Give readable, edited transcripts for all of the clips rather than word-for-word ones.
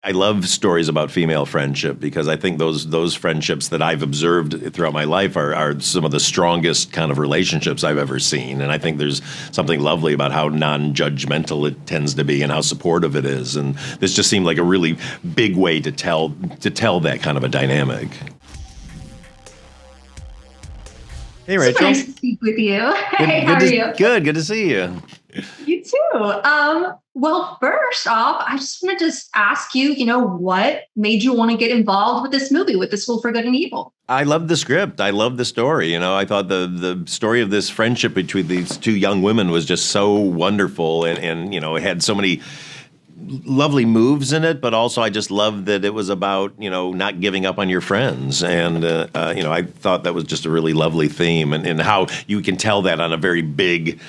I love stories about female friendship because I think those friendships that I've observed throughout my life are some of the strongest kind of relationships I've ever seen. And I think there's something lovely about how non-judgmental it tends to be and how supportive it is. And this just seemed like a really big way to tell that kind of a dynamic. Hey, Rachel. Super nice to speak with you. Hey, how are you? Good to see you. You too. Well, first off, I just want to just ask you, what made you want to get involved with this movie, with This Fool for Good and Evil? I love the script. I love the story. I thought the story of this friendship between these two young women was just so wonderful, and it had so many lovely moves in it, but also I just loved that it was about, not giving up on your friends. And, I thought that was just a really lovely theme, and how you can tell that on a very big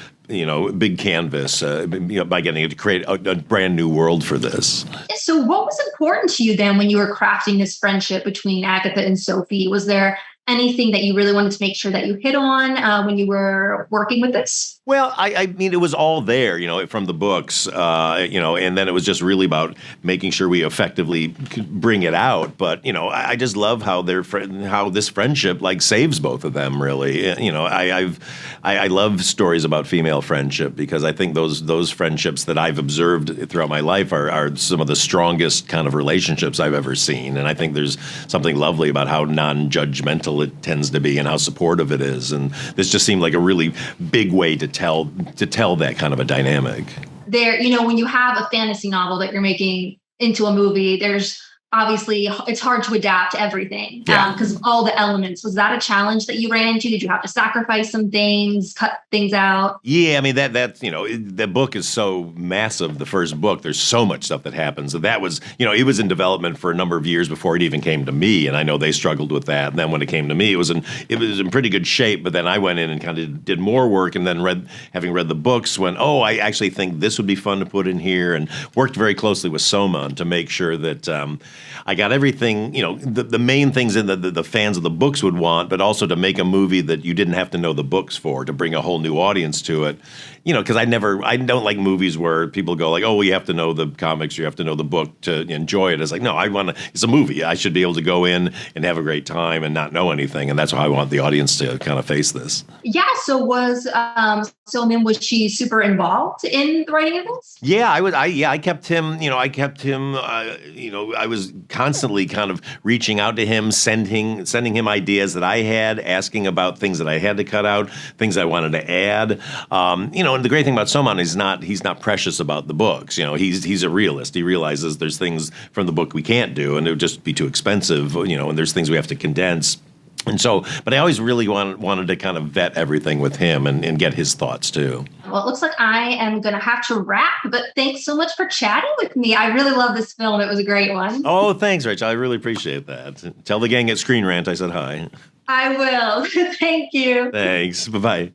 canvas by getting to create a brand new world for this. So what was important to you then when you were crafting this friendship between Agatha and Sophie? Was there anything that you really wanted to make sure that you hit on when you were working with this? Well, I mean, it was all there, from the books, and then it was just really about making sure we effectively could bring it out. But, I just love how how this friendship saves both of them, really. I love stories about female friendship because I think those friendships that I've observed throughout my life are some of the strongest kind of relationships I've ever seen. And I think there's something lovely about how non-judgmental it tends to be and how supportive it is. And this just seemed like a really big way to tell that kind of a dynamic. There, when you have a fantasy novel that you're making into a movie, there's obviously it's hard to adapt to everything because of all the elements. Was that a challenge that you ran into? Did you have to sacrifice some things, cut things out? Yeah, I mean that's the book is so massive. The first book, there's so much stuff that happens. So that was it was in development for a number of years before it even came to me, and I know they struggled with that. And then when it came to me, it was in pretty good shape. But then I went in and kind of did more work, and then having read the books, went, I actually think this would be fun to put in here, and worked very closely with Soman to make sure that I got everything, the main things in the fans of the books would want, but also to make a movie that you didn't have to know the books for, to bring a whole new audience to it. Because I don't like movies where people go like, you have to know the comics, you have to know the book to enjoy it. It's like, no, it's a movie. I should be able to go in and have a great time and not know anything. And that's how I want the audience to kind of face this. Yeah. So was she super involved in the writing of this? Yeah, I kept him, I was constantly kind of reaching out to him, sending him ideas that I had, asking about things that I had to cut out, things I wanted to add. And the great thing about Soman is he's not precious about the books. He's a realist. He realizes there's things from the book we can't do, and it would just be too expensive. And there's things we have to condense. And so, but I always really wanted to kind of vet everything with him and get his thoughts too. Well, it looks like I am going to have to wrap, but thanks so much for chatting with me. I really love this film. It was a great one. Oh, thanks, Rachel. I really appreciate that. Tell the gang at Screen Rant I said hi. I will. Thank you. Thanks. Bye-bye.